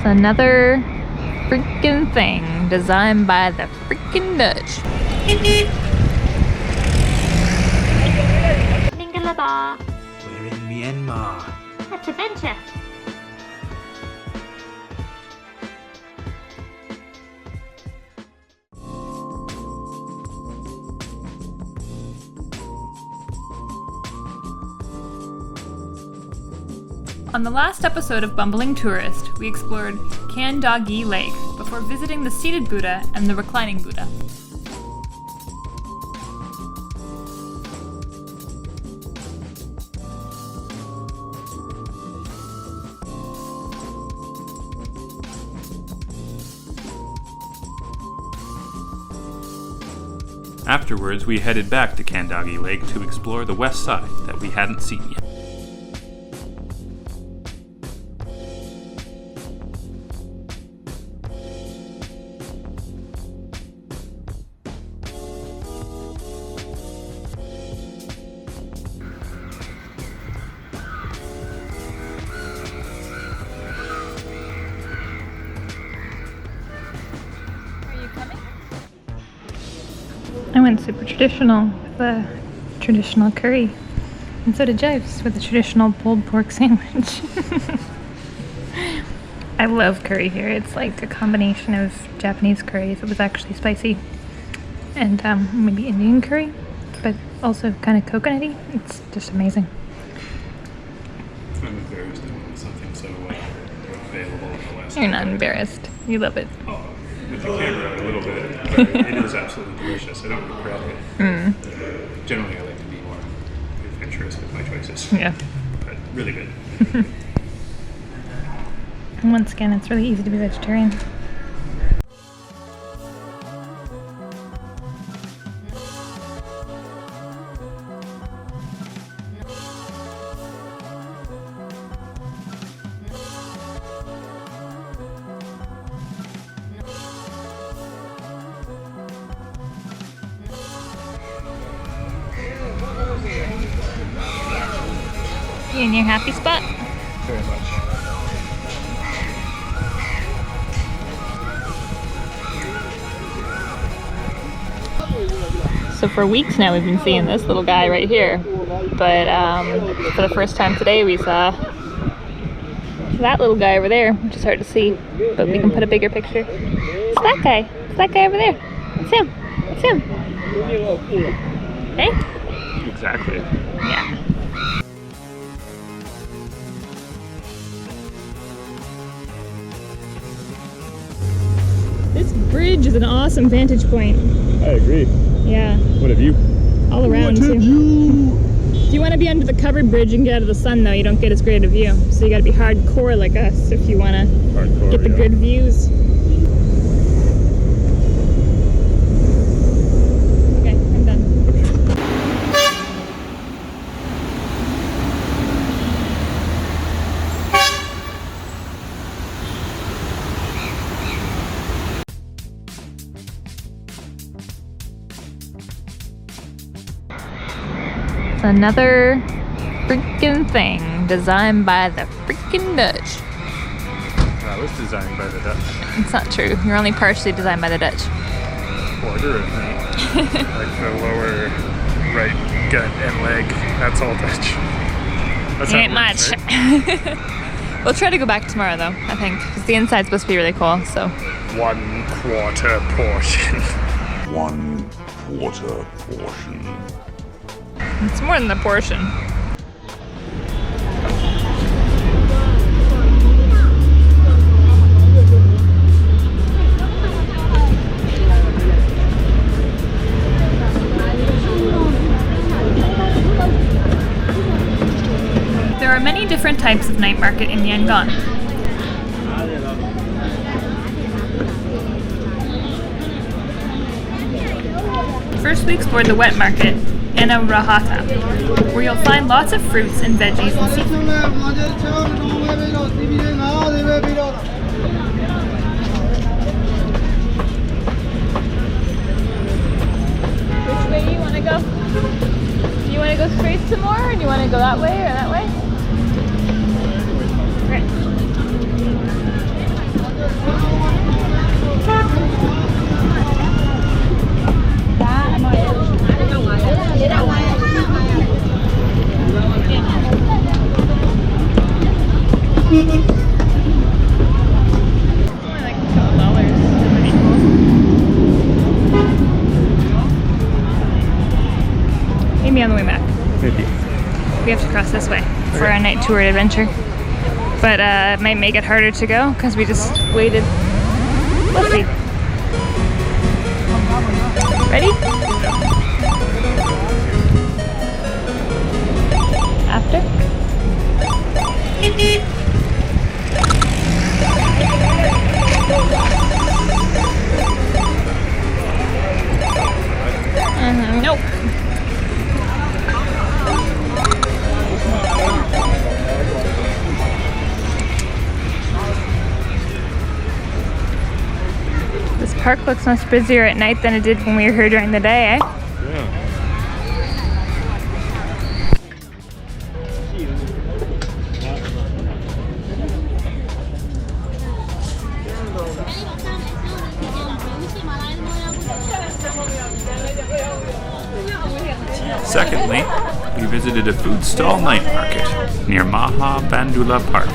It's another freaking thing designed by the freaking Dutch. We're in Myanmar. That's adventure. On the last episode of Bumbling Tourist, we explored Kandawagyi Lake before visiting the seated Buddha and the reclining Buddha. Afterwards, we headed back to Kandawagyi Lake to explore the west side that we hadn't seen yet. I went super traditional with a traditional curry, and so did Jives with a traditional pulled pork sandwich. I love curry here. It's like a combination of Japanese curry, if it was actually spicy, and maybe Indian curry, but also kind of coconutty. It's just amazing. I'm embarrassed I wanted something so available in the West. You're not embarrassed. You love it. Oh, with the camera a little bit, but it is absolutely delicious. I don't regret it. Generally, I like to be more adventurous with my choices. Yeah. But really good. And once again, it's really easy to be vegetarian. You in your happy spot? Very much. So for weeks now we've been seeing this little guy right here, but for the first time today we saw that little guy over there, which is hard to see, but we can put a bigger picture. It's that guy. It's that guy over there. It's him. It's him. Hey? Exactly. Yeah. This bridge is an awesome vantage point. I agree. Yeah. What have you? All around too. If you want to be under the covered bridge and get out of the sun though, you don't get as great a view. So you gotta be hardcore like us if you want to get the good views. Okay, I'm done. It's another freaking thing designed by the freaking Dutch. That was designed by the Dutch. It's not true. You're only partially designed by the Dutch. Quarter of me. Like the lower right gut and leg. That's all Dutch. That's Ain't much. Right? We'll try to go back tomorrow though, I think, because the inside's supposed to be really cool, so. 1/4 portion. 1/4 portion. It's more than a portion. There are many different types of night market in Yangon. First we explored the wet market, where you'll find lots of fruits and veggies and seafood. Which way do you want to go? Do you want to go straight some more, or do you want to go that way or that way? Okay. Maybe on the way back. Maybe. We have to cross this way for our night tour adventure. But it might make it harder to go because we just waited. Let's see. Ready? After? Nope. This park looks much busier at night than it did when we were here during the day, eh? Secondly, we visited a food stall night market near Maha Bandula Park.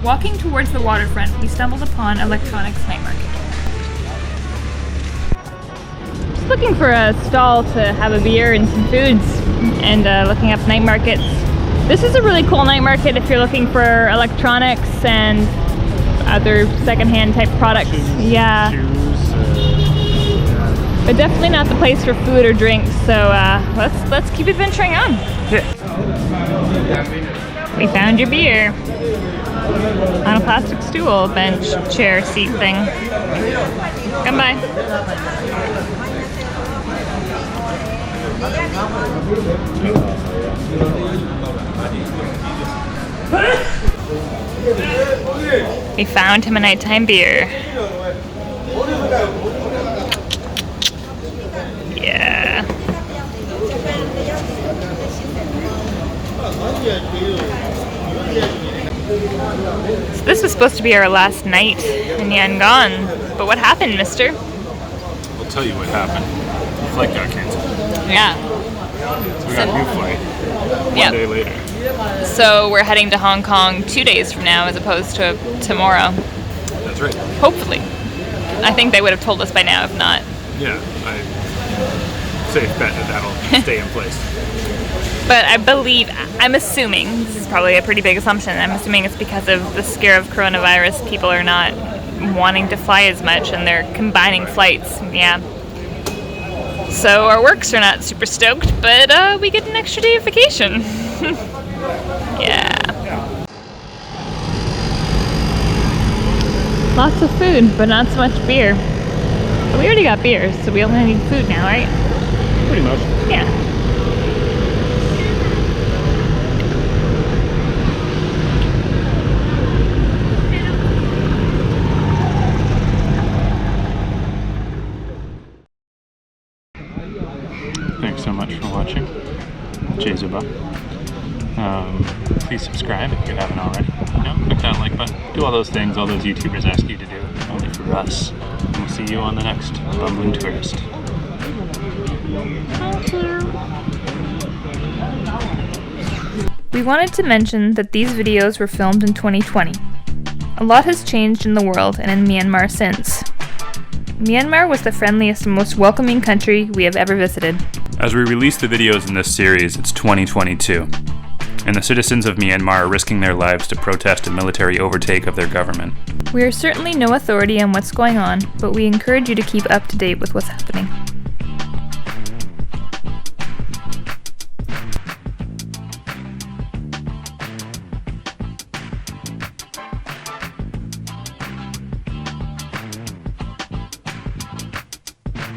Walking towards the waterfront, we stumbled upon Electronics Night Market. Just looking for a stall to have a beer and some foods, and looking up night markets. This is a really cool night market if you're looking for electronics and other secondhand type products. Yeah. But definitely not the place for food or drinks, so let's keep adventuring on. Yeah. We found your beer on a plastic stool, bench, chair, seat thing. Come by. We found him a nighttime beer. Yeah. So this was supposed to be our last night in Yangon, but what happened, mister? I'll tell you what happened. The flight got canceled. Yeah. So we got a new flight one day later. So we're heading to Hong Kong 2 days from now as opposed to tomorrow. That's right. Hopefully. I think they would have told us by now if not. Yeah, safe bet that'll stay in place. But I'm assuming, this is probably a pretty big assumption, I'm assuming it's because of the scare of coronavirus, people are not wanting to fly as much and they're combining flights, yeah. So our works are not super stoked, but we get an extra day of vacation. Yeah. Lots of food, but not so much beer. But we already got beer, so we only need food now, right? Pretty much. Yeah. Thanks so much for watching. Jezuba. Please subscribe if you haven't already. Click that like button. Do all those things all those YouTubers ask you to do, only for us. And we'll see you on the next Bumbling Tourist. Thank you. We wanted to mention that these videos were filmed in 2020. A lot has changed in the world and in Myanmar since. Myanmar was the friendliest and most welcoming country we have ever visited. As we release the videos in this series, it's 2022, and the citizens of Myanmar are risking their lives to protest a military overtake of their government. We are certainly no authority on what's going on, but we encourage you to keep up to date with what's happening.